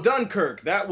Dunkirk, that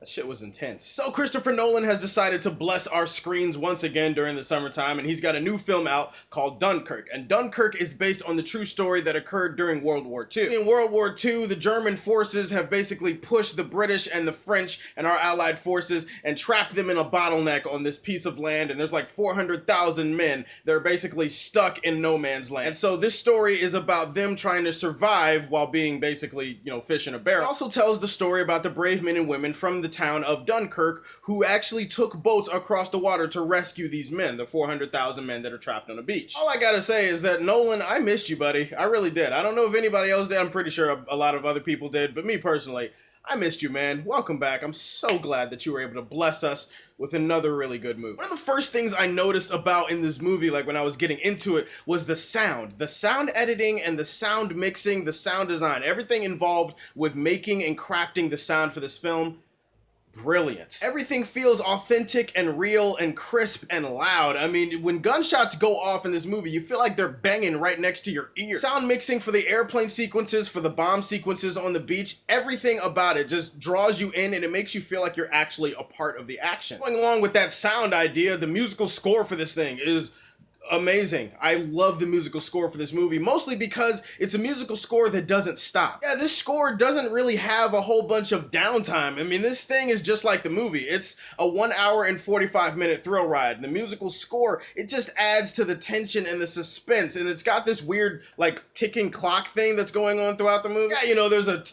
shit was intense. So Christopher Nolan has decided to bless our screens once again during the summertime, and he's got a new film out called Dunkirk. And Dunkirk is based on the true story that occurred during World War II. In World War II, the German forces have basically pushed the British and the French and our allied forces and trapped them in a bottleneck on this piece of land, and there's like 400,000 men that are basically stuck in no man's land. And so this story is about them trying to survive while being basically, fish in a barrel. It also tells the story about the brave men and women from the town of Dunkirk who actually took boats across the water to rescue these men, the 400,000 men that are trapped on a beach. All I gotta say is that Nolan, I missed you, buddy. I really did. I don't know if anybody else did. I'm pretty sure a lot of other people did, but me personally, I missed you, man. Welcome back. I'm so glad that you were able to bless us with another really good movie. One of the first things I noticed about in this movie, like when I was getting into it, was the sound. The sound editing and the sound mixing, the sound design, everything involved with making and crafting the sound for this film. Brilliant. Everything feels authentic and real and crisp and loud. I mean, when gunshots go off in this movie, you feel like they're banging right next to your ear. Sound mixing for the airplane sequences, for the bomb sequences on the beach, everything about it just draws you in and it makes you feel like you're actually a part of the action. Going along with that sound idea, the musical score for this thing is amazing. I love the musical score for this movie, mostly because it's a musical score that doesn't stop. Yeah, this score doesn't really have a whole bunch of downtime. I mean, this thing is just like the movie. It's a 1 hour and 45-minute thrill ride. And the musical score, it just adds to the tension and the suspense. And it's got this weird, like, ticking clock thing that's going on throughout the movie. Yeah, there's a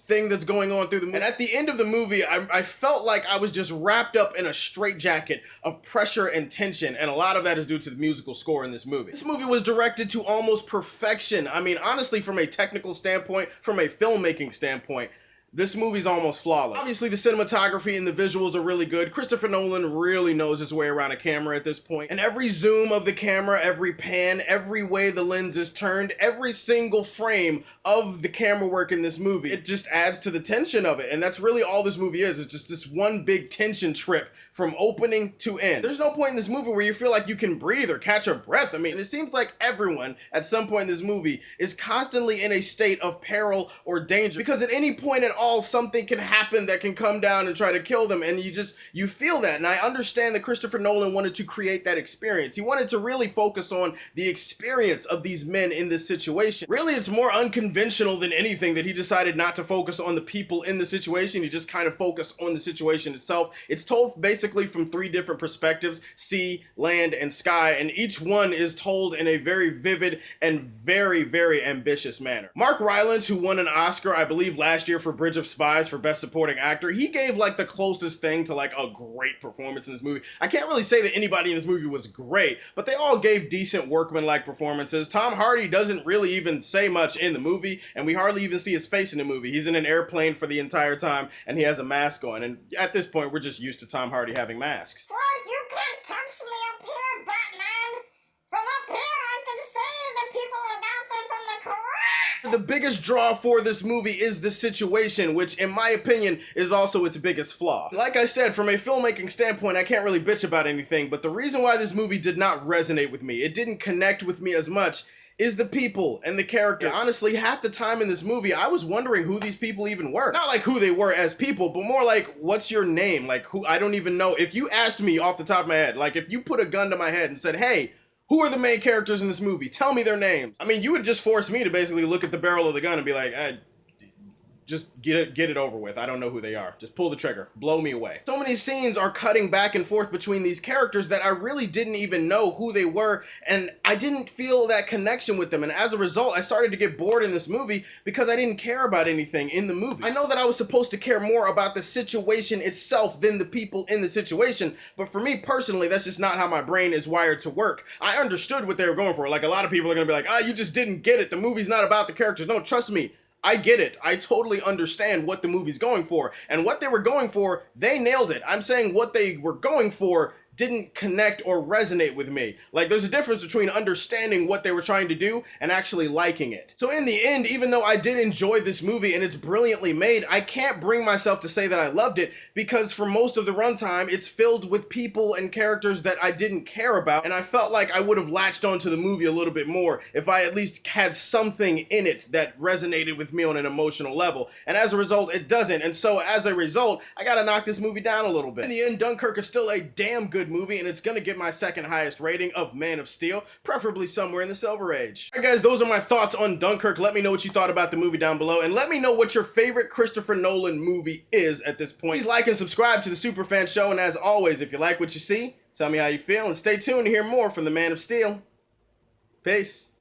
thing that's going on through the movie. And at the end of the movie, I felt like I was just wrapped up in a straitjacket of pressure and tension, and a lot of that is due to the musical score in this movie. This movie was directed to almost perfection. I mean, honestly, from a technical standpoint, from a filmmaking standpoint, this movie's almost flawless. Obviously, the cinematography and the visuals are really good. Christopher Nolan really knows his way around a camera at this point. And every zoom of the camera, every pan, every way the lens is turned, every single frame of the camera work in this movie, it just adds to the tension of it. And that's really all this movie is. It's just this one big tension trip from opening to end. There's no point in this movie where you feel like you can breathe or catch a breath. I mean, it seems like everyone at some point in this movie is constantly in a state of peril or danger, because at any point at all, something can happen that can come down and try to kill them, and you feel that. And I understand that Christopher Nolan wanted to create that experience. He wanted to really focus on the experience of these men in this situation. Really, it's more unconventional than anything that he decided not to focus on the people in the situation. He just kind of focused on the situation itself. It's told basically from 3 different perspectives: sea, land, and sky, and each one is told in a very vivid and very, very ambitious manner. Mark Rylance, who won an Oscar, I believe, last year for Bridge of Spies for Best Supporting Actor, he gave like the closest thing to like a great performance in this movie. I can't really say that anybody in this movie was great, but they all gave decent workman-like performances. Tom Hardy doesn't really even say much in the movie, and we hardly even see his face in the movie. He's in an airplane for the entire time, and he has a mask on, and at this point, we're just used to Tom Hardy having masks. Boy, you can't touch me up here, Batman! From up here, I can see the people are dancing from the corral! The biggest draw for this movie is the situation, which in my opinion is also its biggest flaw. Like I said, from a filmmaking standpoint, I can't really bitch about anything, but the reason why this movie did not resonate with me, it didn't connect with me as much, is the people and the character. Honestly, half the time in this movie, I was wondering who these people even were. Not like who they were as people, but more like, what's your name? Like, who, I don't even know. If you asked me off the top of my head, like if you put a gun to my head and said, hey, who are the main characters in this movie? Tell me their names. I mean, you would just force me to basically look at the barrel of the gun and be like, just get it over with. I don't know who they are. Just pull the trigger. Blow me away. So many scenes are cutting back and forth between these characters that I really didn't even know who they were, and I didn't feel that connection with them. And as a result, I started to get bored in this movie because I didn't care about anything in the movie. I know that I was supposed to care more about the situation itself than the people in the situation, but for me personally, that's just not how my brain is wired to work. I understood what they were going for. Like, a lot of people are gonna be like, you just didn't get it. The movie's not about the characters. No, trust me. I get it. I totally understand what the movie's going for. And what they were going for, they nailed it. I'm saying what they were going for didn't connect or resonate with me. Like, there's a difference between understanding what they were trying to do and actually liking it. So in the end, even though I did enjoy this movie and it's brilliantly made, I can't bring myself to say that I loved it, because for most of the runtime, it's filled with people and characters that I didn't care about, and I felt like I would have latched onto the movie a little bit more if I at least had something in it that resonated with me on an emotional level. And as a result, it doesn't. And so as a result, I gotta knock this movie down a little bit. In the end, Dunkirk is still a damn good movie, and it's gonna get my second highest rating of Man of Steel, preferably somewhere in the Silver Age. Alright guys, those are my thoughts on Dunkirk. Let me know what you thought about the movie down below, and let me know what your favorite Christopher Nolan movie is at this point. Please like and subscribe to the Superfan Show, and as always, if you like what you see, tell me how you feel, and stay tuned to hear more from the Man of Steel. Peace.